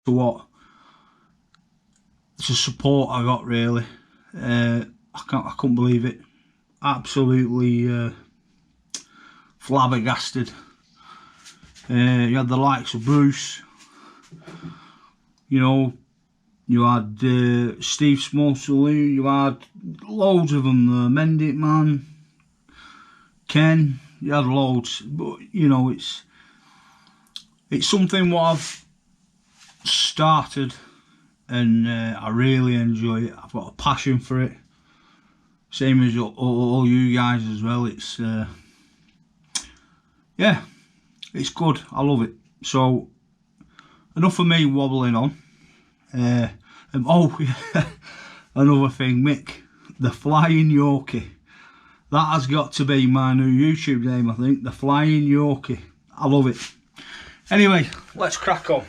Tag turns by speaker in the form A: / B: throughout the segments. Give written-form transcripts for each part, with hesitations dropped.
A: to what, it's a support I got really. I couldn't believe it. Absolutely flabbergasted. You had the likes of Bruce, you know, you had Steve Small Saloon, you had loads of them, Mend It Man, Ken, you had loads, but you know, it's something what I've started and I really enjoy it. I've got a passion for it, same as all you guys as well. It's yeah, it's good, I love it. So enough of me wobbling on. Oh yeah, another thing, Mick, the Flying Yorkie, that has got to be my new YouTube name, I think, the Flying Yorkie. I love it. Anyway, let's crack on.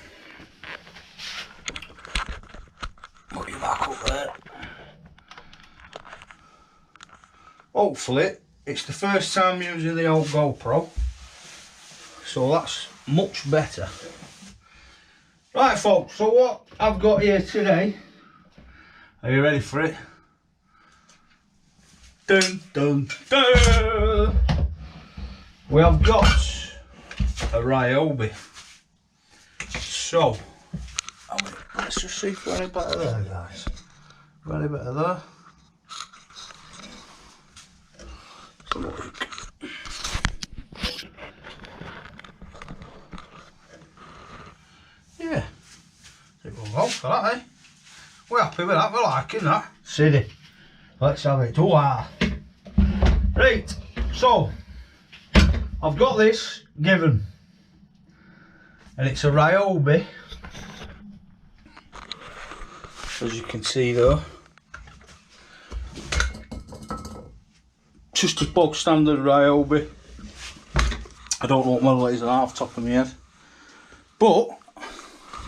A: Put you back up there. Hopefully it's the first time using the old GoPro, so that's much better. Right folks, so what I've got here today, are you ready for it? Dun dun dun! We have got a Ryobi. So, let's just see if we're any better there, guys. We're any better there? Let's have a look. Yeah, it will go for that, eh? We're happy with that, we're liking that. City, let's have it. Wow. Right, so I've got this given, and it's a Ryobi, as you can see there. Just a bog standard Ryobi. I don't know what model it is off the top of my head, but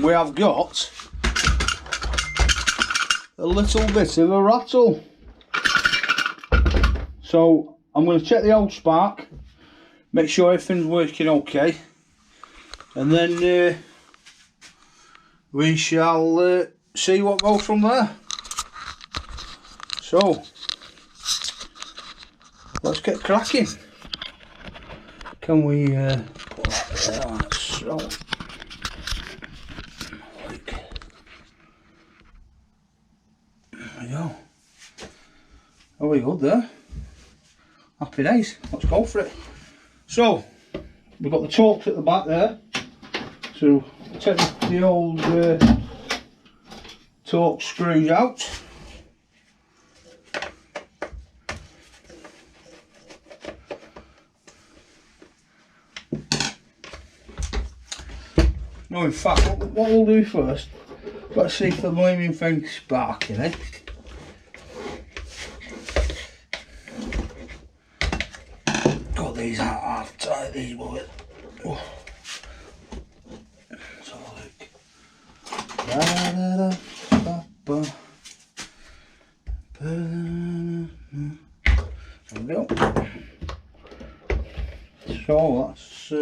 A: we have got a little bit of a rattle. So I'm going to check the old spark, make sure everything's working okay, and then we shall see what goes from there. So let's get cracking. Can we put that there like so? There we go. Are we good there? Happy days, let's go for it. So, we've got the Torx at the back there. So, take the old Torx screws out. No, in fact, what we'll do first, let's see if the blaming thing's sparking, eh? Got these out, I'll tie these with. Oh. Let's have a look. There we go. So that's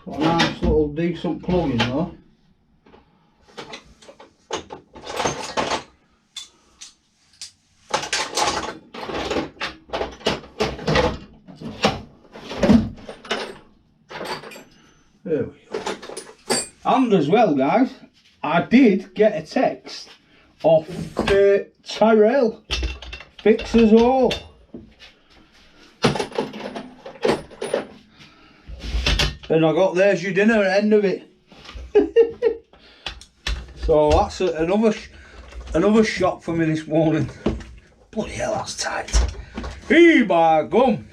A: got a nice little decent plug in there. There we go. And as well, guys, I did get a text off Tyrell, fix us all. And I got there's your dinner at the end of it. So that's another shot for me this morning. Bloody hell, that's tight. Hey, by gum.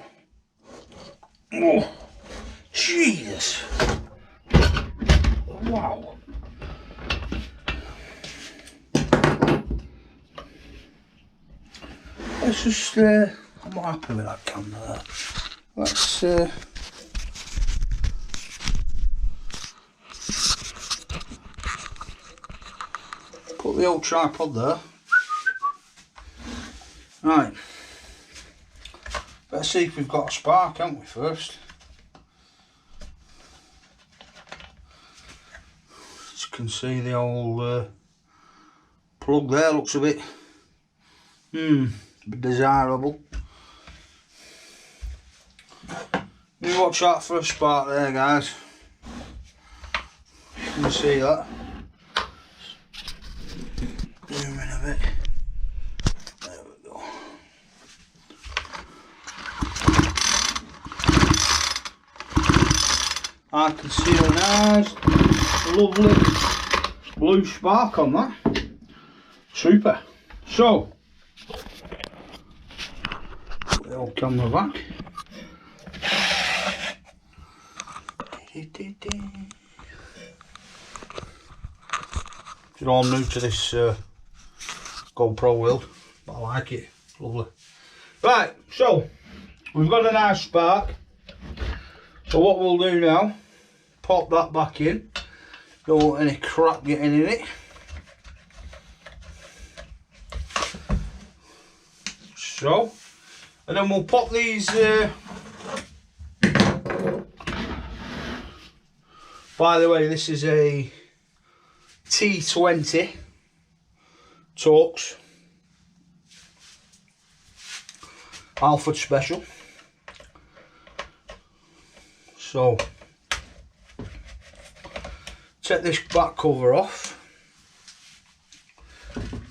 A: Oh, Jesus. Wow. Let's just, I'm not happy with that camera there. Let's, put the old tripod there. Right. Let's see if we've got a spark, haven't we, first? you can see the old plug there looks a bit desirable. You watch out for a spark there, guys. You can see that. Zoom in a bit. There we go. I can see a nice, lovely blue spark on that. Super. So, put the old camera back. You know, I'm new to this GoPro world, but I like it. Lovely. Right, so we've got a nice spark. So what we'll do now, pop that back in. Don't want any crap getting in it. So, and then we'll pop these. By the way, this is a T20 Torx Alfred Special. So, take this back cover off.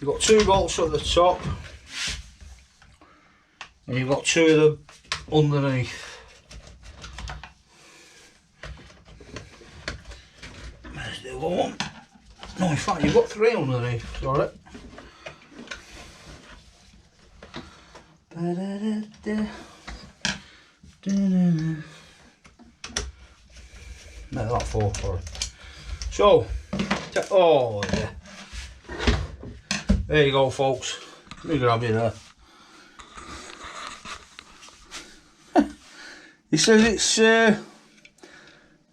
A: You've got 2 bolts at the top, and you've got 2 of them underneath. There's the other one. No, in fact, you've got 3 underneath, sorry. No, that 4, sorry. So, oh yeah. There you go, folks. Let me grab you there. He says it's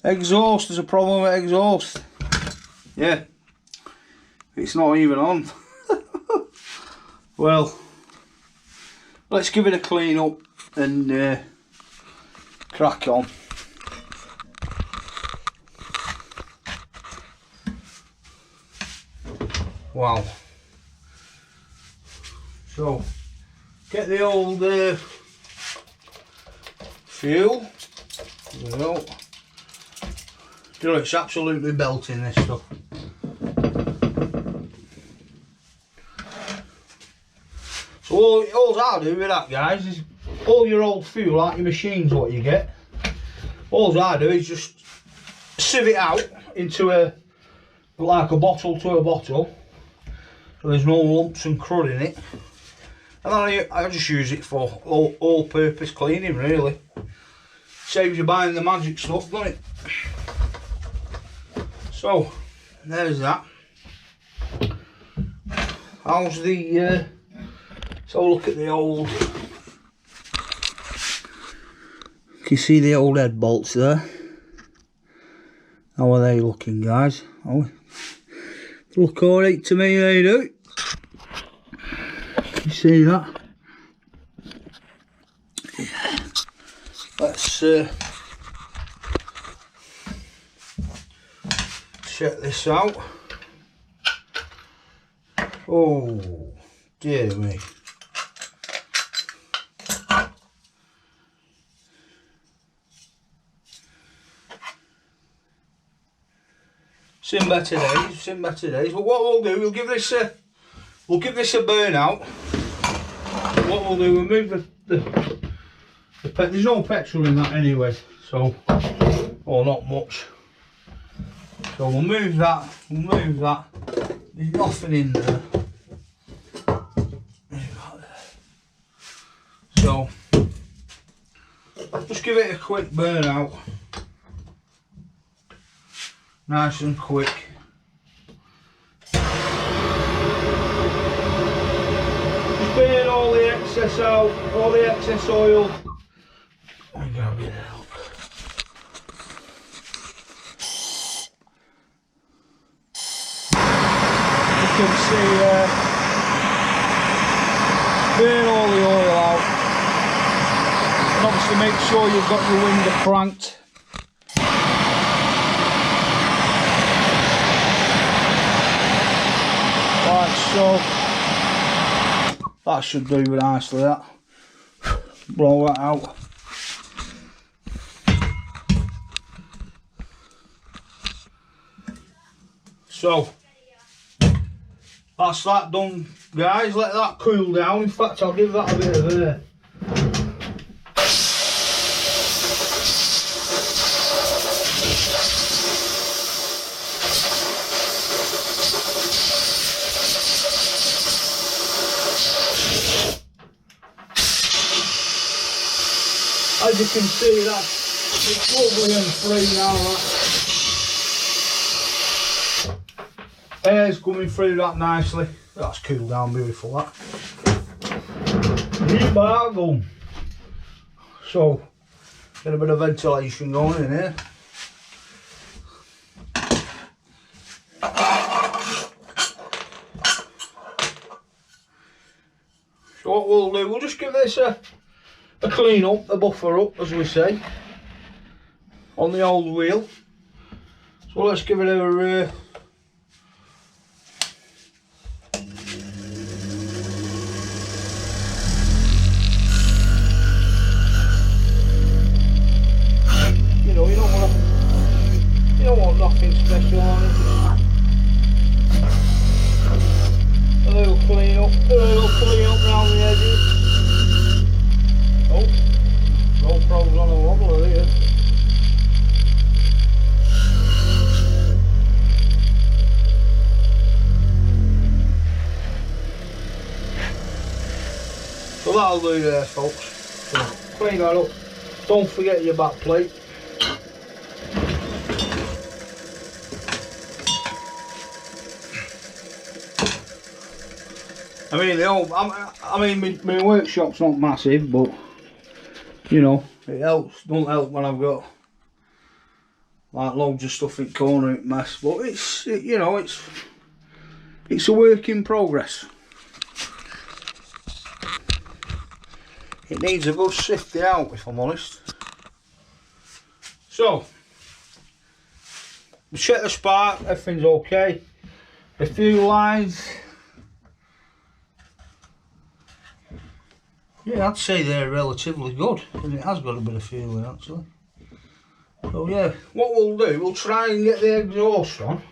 A: exhaust, there's a problem with exhaust. Yeah, it's not even on. Well, let's give it a clean up and crack on. Wow. So, get the old fuel. There we go. You know, it's absolutely belting, this stuff. So all I do with that, guys, is all your old fuel, like your machines, what you get, all I do is just sieve it out into like a bottle to a bottle, so there's no lumps and crud in it, and then I just use it for all-purpose cleaning, really. Saves you buying the magic stuff, doesn't it? So, there's that. How's the, so look at the old, can you see the old head bolts there? How are they looking, guys? Oh, they look alright to me, they do. You see that? Yeah. Let's check this out. Oh, dear me. Seen better days, seen better days. But what we'll do, we'll give this a burn out. What we'll do, we'll move there's no petrol in that anyway, so, or not much. So we'll move that, there's nothing in there. So, just give it a quick burn out. Nice and quick. Just burn all the excess out, all the excess oil. I'm gonna get it out. You can see burn all the oil out. And obviously make sure you've got your window cranked. So that should do nicely, that. Blow that out. So that's that done, guys. Let that cool down. In fact, I'll give that a bit of air. As you can see, it's lovely and free now. That air's coming through that nicely. That's cooled down beautiful, that. Keep that going. So, get a bit of ventilation going in here. So what we'll do, we'll just give this a clean up, a buffer up, as we say, on the old wheel. So let's give it a you don't want nothing special on it. A little clean up round the edges. Oh, GoPro's on a wobbler here. So that'll do there, folks. So clean that up. Don't forget your back plate. I mean, my workshop's not massive, but you know, it helps. Don't help when I've got like loads of stuff in the corner, it mess. But it's a work in progress. It needs a good sifting out, if I'm honest. So we check the spark, everything's okay. A few lines. Yeah, I'd say they're relatively good, and it has got a bit of feeling actually. So yeah, what we'll do, we'll try and get the exhaust on.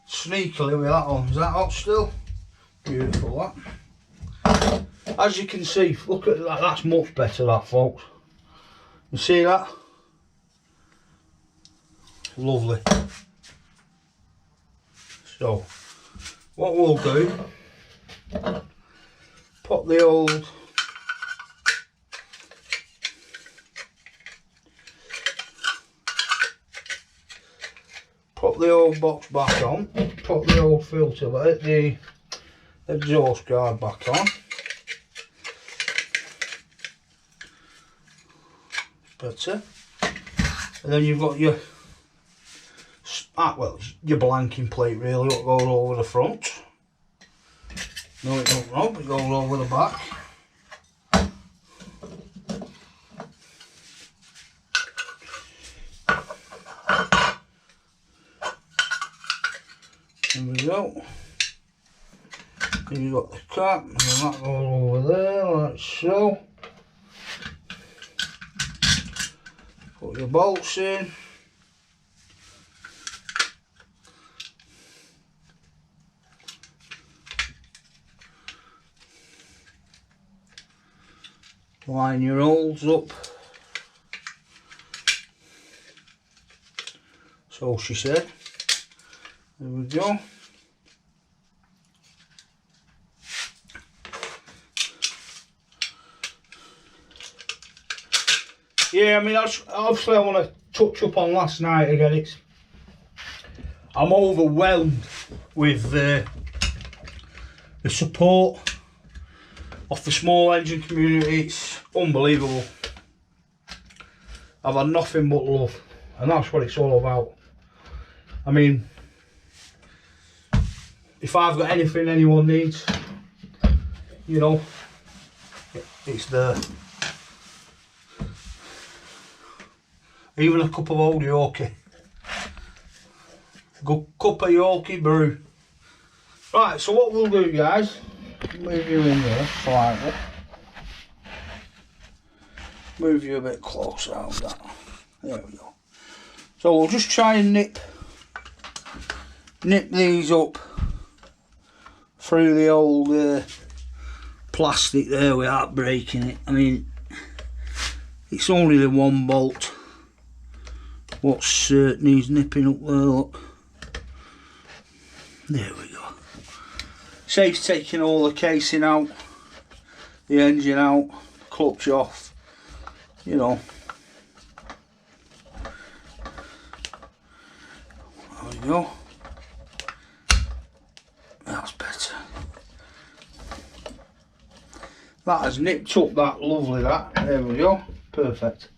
A: Sneakily with that on. Is that hot still? Beautiful, that. As you can see, look at that, that's much better, that, folks. You see that? Lovely. So what we'll do, put the old box back on, put the old filter, the exhaust guard back on. Better. And then you've got your your blanking plate really, what goes over the front. No, it don't rub, it goes over the back. There we go. Then you've got the cap, and then that goes over there, like so. Put your bolts in. Line your holes up. So she said. There we go. Yeah, I mean, obviously I want to touch up on last night again. I'm overwhelmed with the support of the small engine community. It's unbelievable. I've had nothing but love, and that's what it's all about. I mean, if I've got anything anyone needs, you know, it's there. Even a cup of old Yorkie. Good cup of Yorkie brew. Right, so what we'll do, guys, move you in there slightly. Move you a bit closer out of that. There we go. So we'll just try and nip these up through the old plastic there without breaking it. I mean, it's only the one bolt what's needs nipping up there, look. There we go. Saves taking all the casing out, the engine out, clutch off, you know. There we go. That's better. That has nipped up that lovely, that. There we go. Perfect.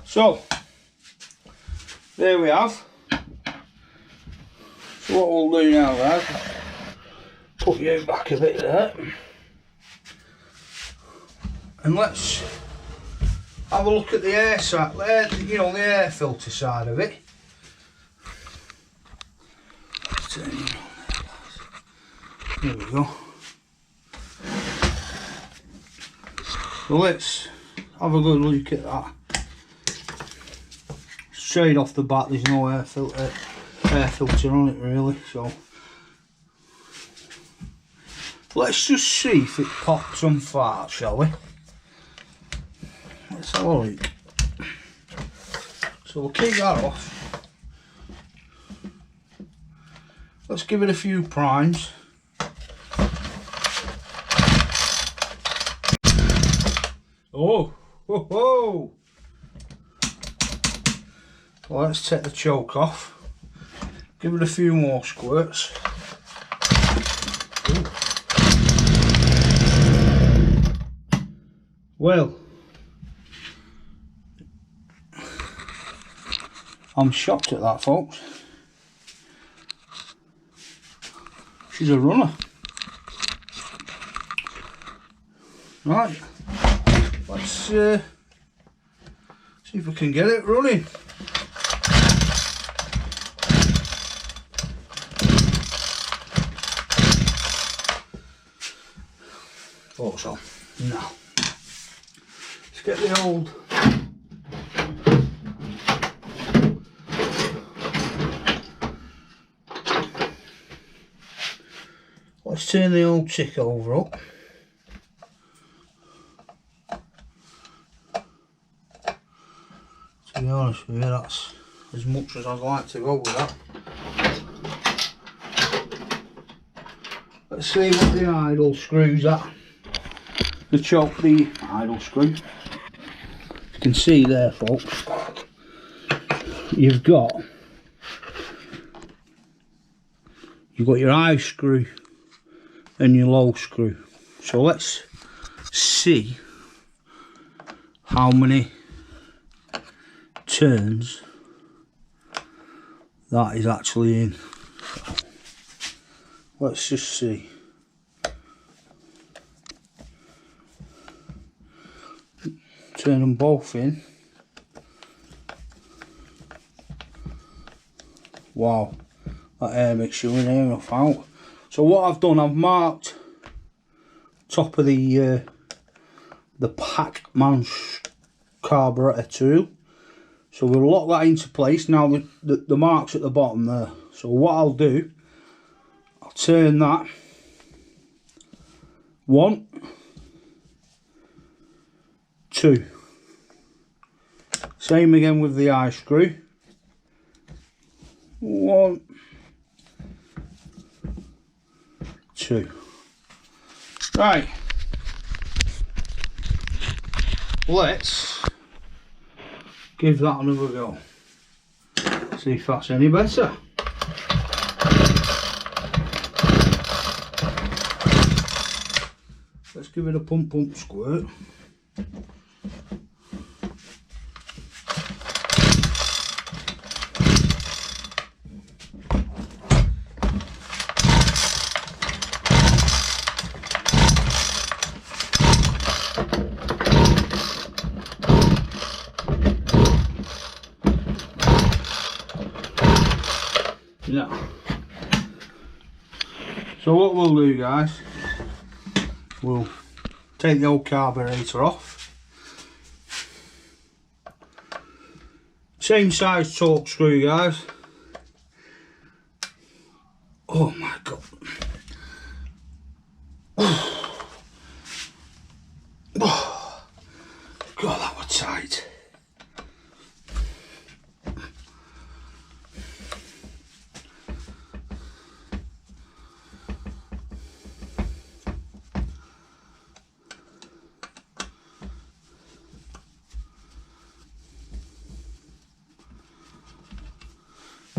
A: So, there we have. So what we'll do now, guys, put you back a bit there. And let's have a look at the air side, you know, the air filter side of it. There we go. So let's have a good look at that. Straight off the bat, there's no air filter on it really, so let's just see if it pops on fire, shall we? Let's have a look. So we'll keep that off. Let's give it a few primes. Oh, ho, ho. Well, let's take the choke off. Give it a few more squirts. Ooh. Well, I'm shocked at that, folks. She's a runner. Right, let's see if we can get it running. Thought so. No. Let's get the old let's turn the old tick over up. To be honest with you, that's as much as I'd like to go with that. Let's see what the idle screws at. The choke, the idle screw. You can see there, folks, you've got your high screw and your low screw. So let's see how many turns that is actually in. So let's just see. Turn them both in. Wow, that air mixture in here enough out. So what I've done, I've marked top of the Pac-Man carburetor tool. So we'll lock that into place. Now the mark's at the bottom there. So what I'll do, I'll turn that 1, 2. Same again with the eye screw. 1, 2. Right. Let's give that another go. See if that's any better. Let's give it a pump squirt. that. So what we'll do, guys, we'll take the old carburetor off. Same size torque screw, guys. Oh my god. Oh, god, that was tight.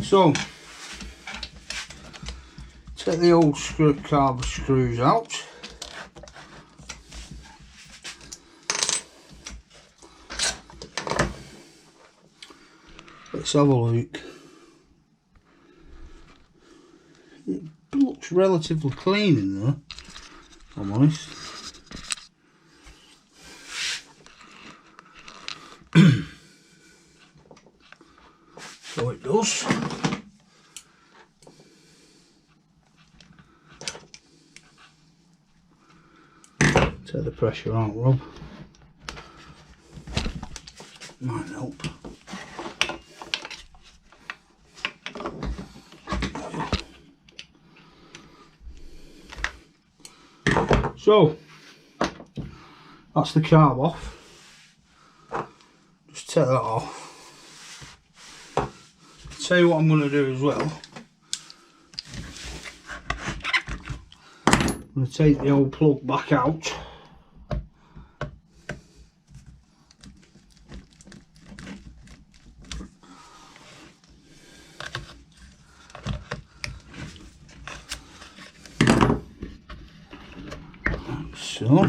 A: So, take the old carb screws out. Let's have a look. It looks relatively clean in there, if I'm honest. So it does. Take the pressure out, Rob. Might help. So that's the carb off. Just take that off. Tell you what I'm going to do as well. I'm going to take the old plug back out. So.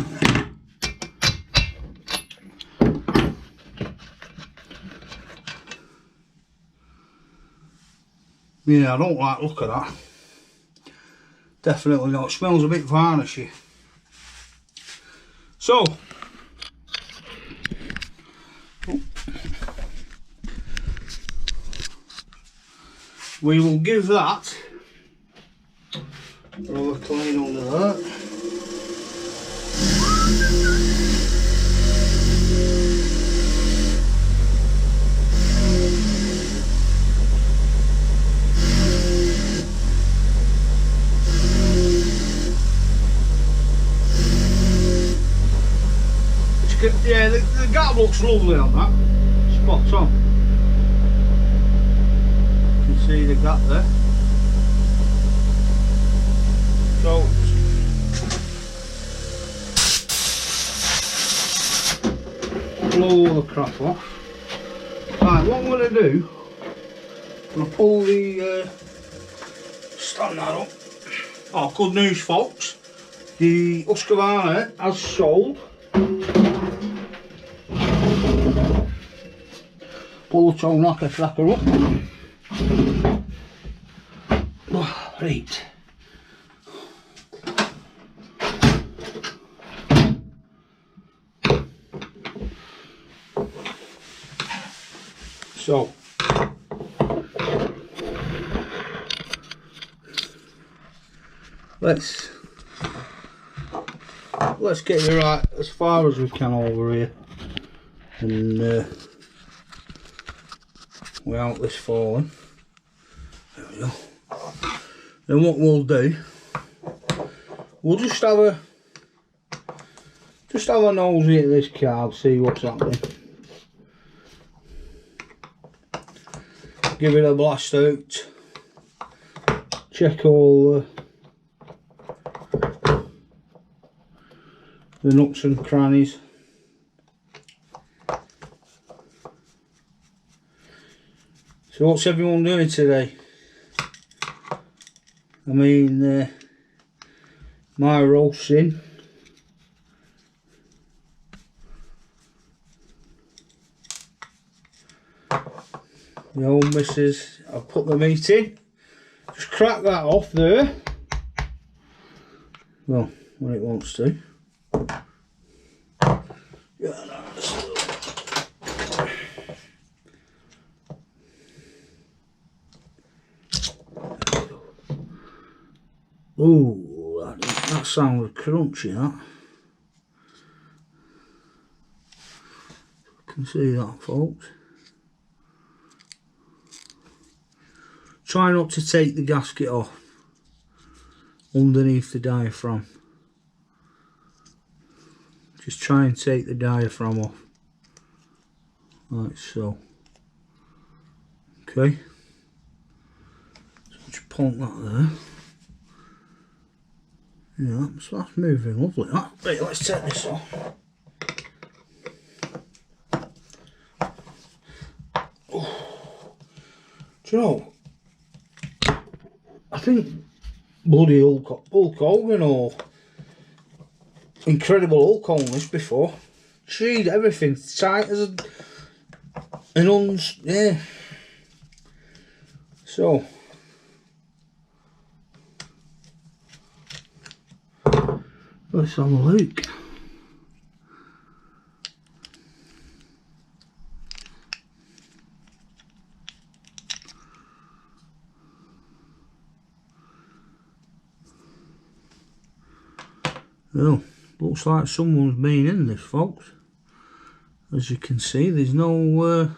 A: Yeah, I don't like the look of that. Definitely not. It smells a bit varnishy. So, we will give that another clean under that. Yeah, the gap looks lovely on that. Spot on. You can see the gap there. So blow all the crap off. Right, what I'm going to do, I'm going to pull the stand that up. Oh, good news, folks. The Husqvarna has sold. Pull the toe knocker cracker up. Right. So let's get you right as far as we can over here, and without this falling. There we go. Then what we'll do, we'll just have a nosy at this card, see what's happening. Give it a blast out. Check all the nooks and crannies. So what's everyone doing today? I mean, my roasting. The old missus, I've put the meat in. Just crack that off there. Well, when it wants to. Yeah, no, Oh, that sounded crunchy, that. You can see that, folks. Try not to take the gasket off underneath the diaphragm. Just try and take the diaphragm off, like so. Okay, so just plonk that there. Yeah, so that's moving lovely. Right, let's take this off. Oh. Do you know, I think bloody Hulk Hogan or Incredible Hulk owned this before. Gee, everything tight as an yeah. So let's have a look. Well, looks like someone's been in this, folks. As you can see, there's no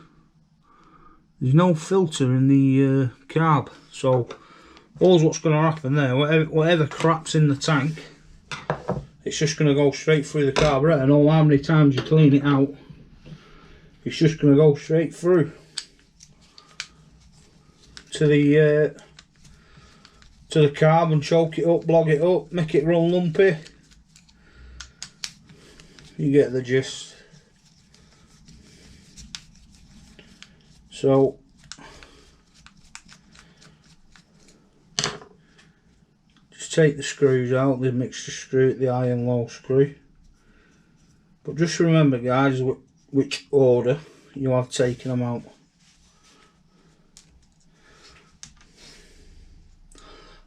A: filter in the carb, so all's what's going to happen there, whatever crap's in the tank, it's just going to go straight through the carburetor. No matter how many times you clean it out, it's just going to go straight through to the carb and choke it up, blog it up, make it run lumpy. You get the gist. So just take the screws out, the mixture screw, the high and low screw. But just remember, guys, which order you have taken them out.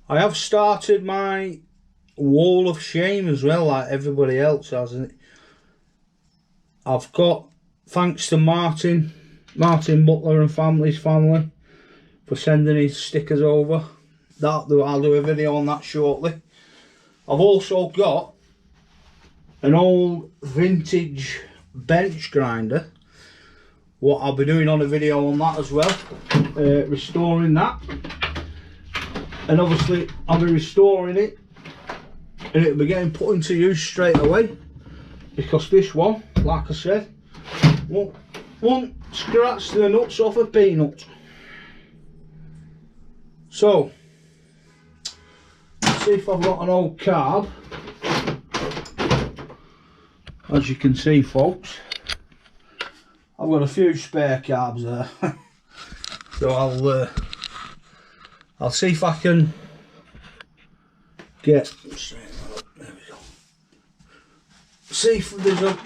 A: I have started my wall of shame as well, like everybody else has. I've got, thanks to Martin Butler and family's family for sending his stickers over. I'll do a video on that shortly. I've also got an old vintage bench grinder. What I'll be doing on a video on that as well, restoring that. And obviously I'll be restoring it and it'll be getting put into use straight away, because this one, like I said, won't scratch the nuts off a peanut. So let's see if I've got an old carb. As you can see, folks, I've got a few spare carbs there. So I'll see if I can get, there we go, see if there's a,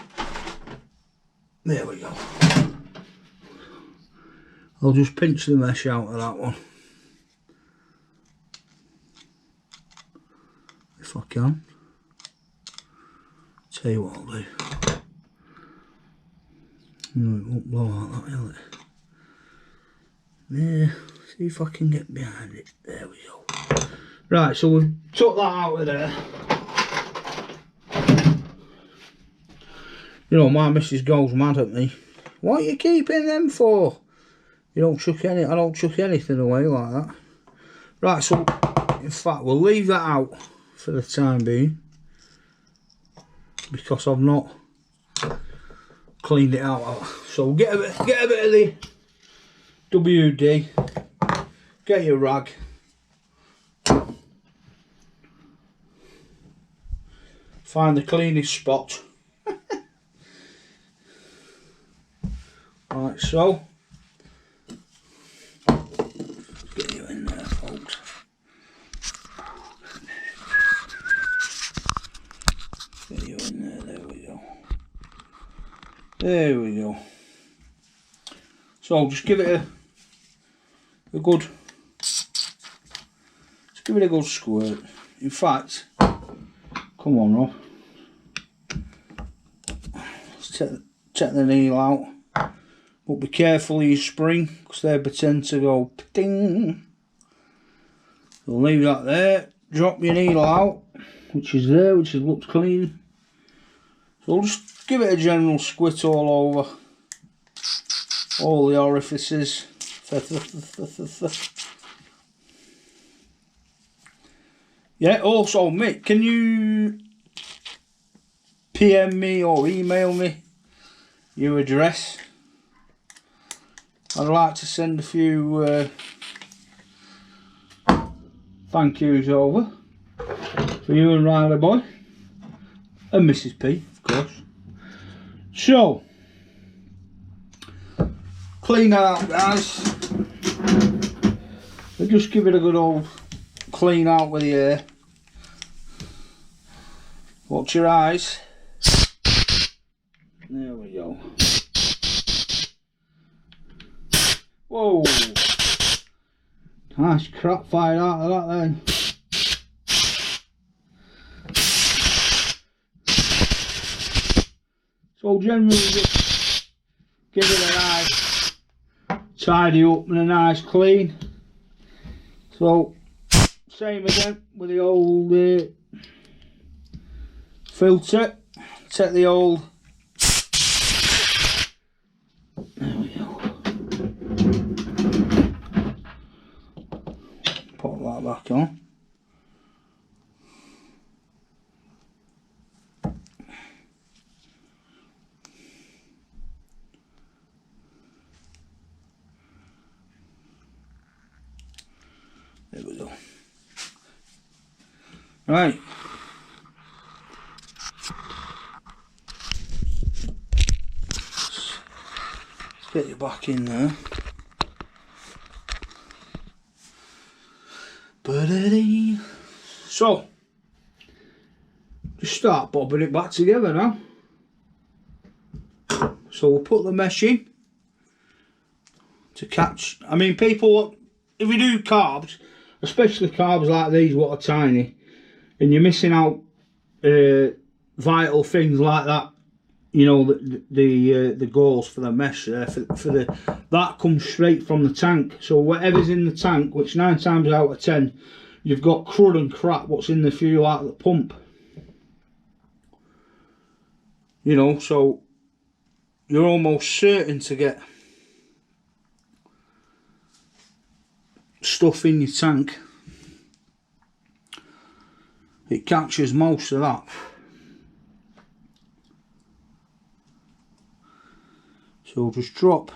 A: there we go. I'll just pinch the mesh out of that one, if I can. Tell you what I'll do. No, it won't blow like that, will it? Yeah, see if I can get behind it. There we go. Right, so we've took that out of there. You know, my missus goes mad at me. What are you keeping them for? You don't chuck any, I don't chuck anything away like that. Right, so in fact we'll leave that out for the time being, because I've not cleaned it out. So we'll get a bit of the WD, get your rag, find the cleanest spot. Like so. Get you in there, folks. Get you in there, there we go. There we go. So just give it a good, just give it a good squirt. In fact, come on, Rob. Let's take the nail out. But be careful of your spring, because they tend to go ding. So leave that there. drop your needle out, which is there, which looks clean. So we'll just give it a general squit all over, all the orifices. Yeah, also Mick, can you PM me or email me your address? I'd like to send a few thank yous over for you and Riley boy and Mrs. P, of course. So, clean that out, guys. We'll just give it a good old clean out with the air. Watch your eyes. There we go. Whoa! Nice crap fired out of that then. So generally just give it a nice tidy up and a nice clean. So same again with the old filter. Take the old, there we go, put that back on. There we go. Right. Let's get you back in there. So, just start bobbing it back together now. So we'll put the mesh in to catch. I mean, people, if you do carbs, especially carbs like these, what are tiny, and you're missing out vital things like that, you know, the goals for the mesh there, that comes straight from the tank. So whatever's in the tank, which 9 times out of 10 you've got crud and crap what's in the fuel out of the pump, you know, so you're almost certain to get stuff in your tank. It captures most of that. So just drop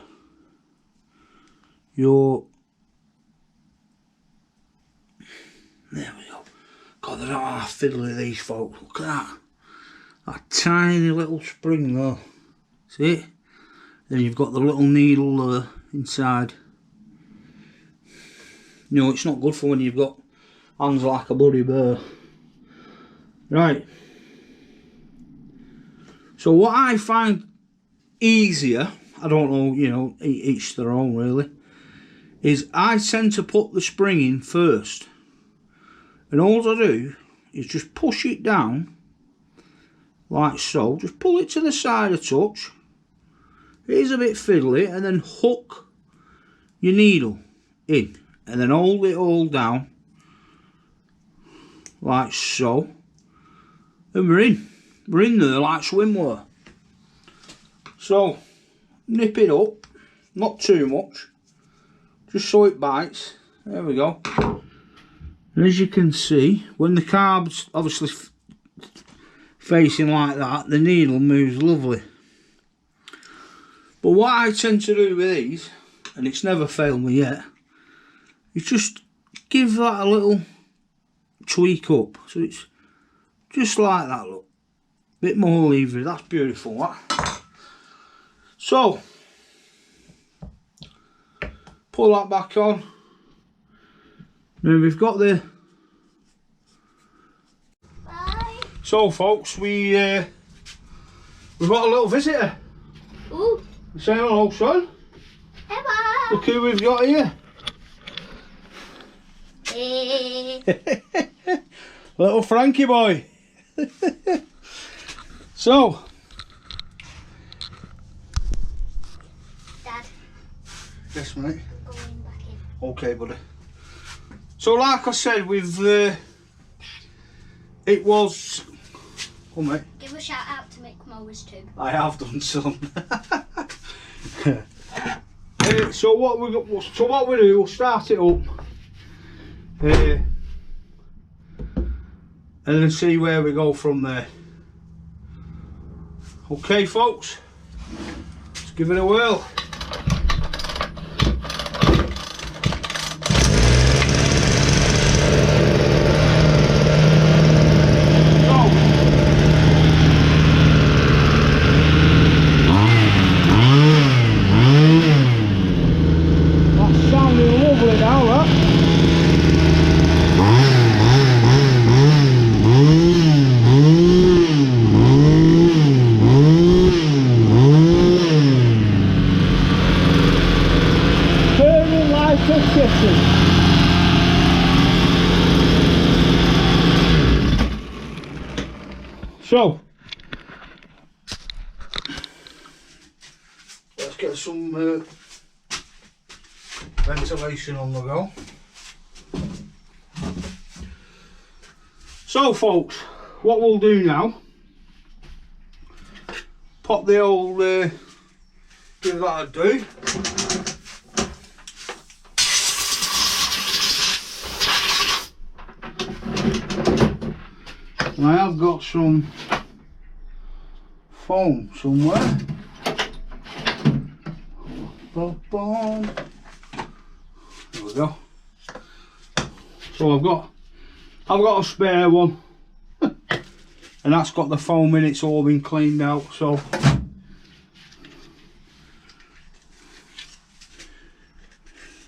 A: your, there we go. God, they don't have fiddly these folks. Look at that. That tiny little spring there. See it? Then you've got the little needle there inside. You know, it's not good for when you've got hands like a bloody bear. Right. So what I find easier, I don't know, you know, each their own really, is I tend to put the spring in first. And all I do is just push it down, like so. Just pull it to the side a touch. It is a bit fiddly, and then hook your needle in. And then hold it all down, like so. And we're in. We're in there like swimwear. So, nip it up, not too much, just so it bites. There we go. And as you can see, when the carb's obviously facing like that, the needle moves lovely. But what I tend to do with these, and it's never failed me yet, is just give that a little tweak up. So it's just like that, look. Bit more levery, that's beautiful, that. So, pull that back on. Now we've got the...
B: Bye.
A: So folks, we've got a little visitor.
B: Ooh.
A: Say hello, son.
B: Hello.
A: Look who we've got here. Little Frankie boy. So,
B: Dad.
A: yes mate.
B: Going back in.
A: Okay buddy. So like I said, we've it was. Come on, mate.
B: Give a shout out to Mick Mowers too.
A: I have done some. So what we do, we'll start it up, and then see where we go from there. Okay, folks, let's give it a whirl. So let's get some ventilation on the go. So folks, what we'll do now, pop the old give that a do. And I have got some foam somewhere. Boom. There we go. So I've got a spare one, and that's got the foam in. It's all been cleaned out. So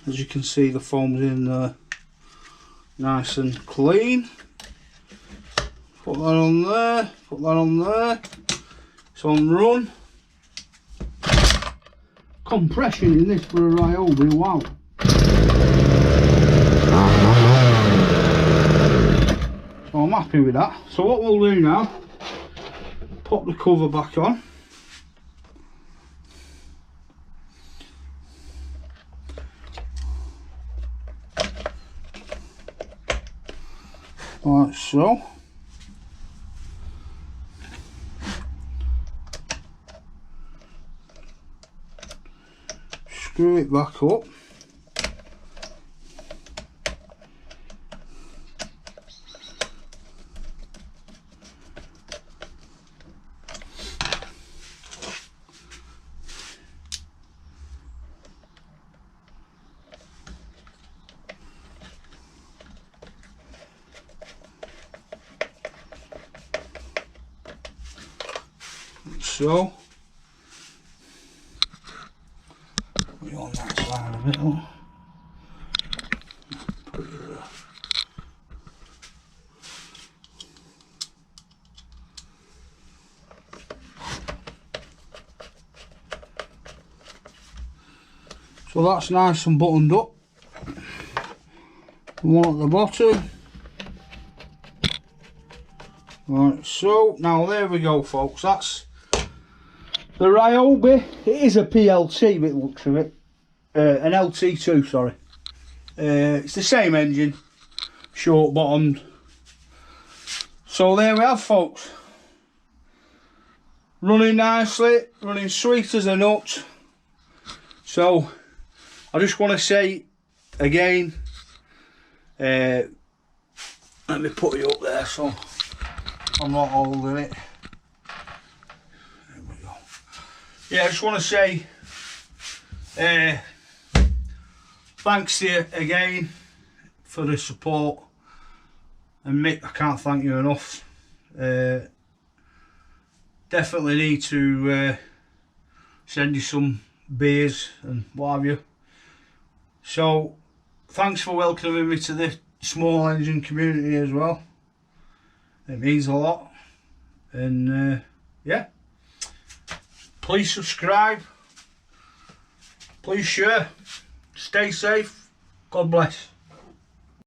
A: as you can see, the foam's in there, nice and clean. Put that on there, put that on there. It's on run. Compression in this for a Ryobi, wow. So I'm happy with that. So what we'll do now, pop the cover back on. Like so. Screw it back up. So put it on that side of it. Put it there. So that's nice and buttoned up. One at the bottom. Right, so now there we go, folks. That's the Ryobi. It is a PLT, but it looks of it. An LT2, sorry. It's the same engine, short bottomed. So there we have, folks. Running nicely, running sweet as a nut. So I just want to say again, let me put it up there so I'm not holding it. There we go. Yeah, I just want to say thanks to you again for the support, and Mick, I can't thank you enough. Definitely need to send you some beers and what have you. So thanks for welcoming me to the small engine community as well. It means a lot. And yeah, please subscribe, please share, stay safe, God bless.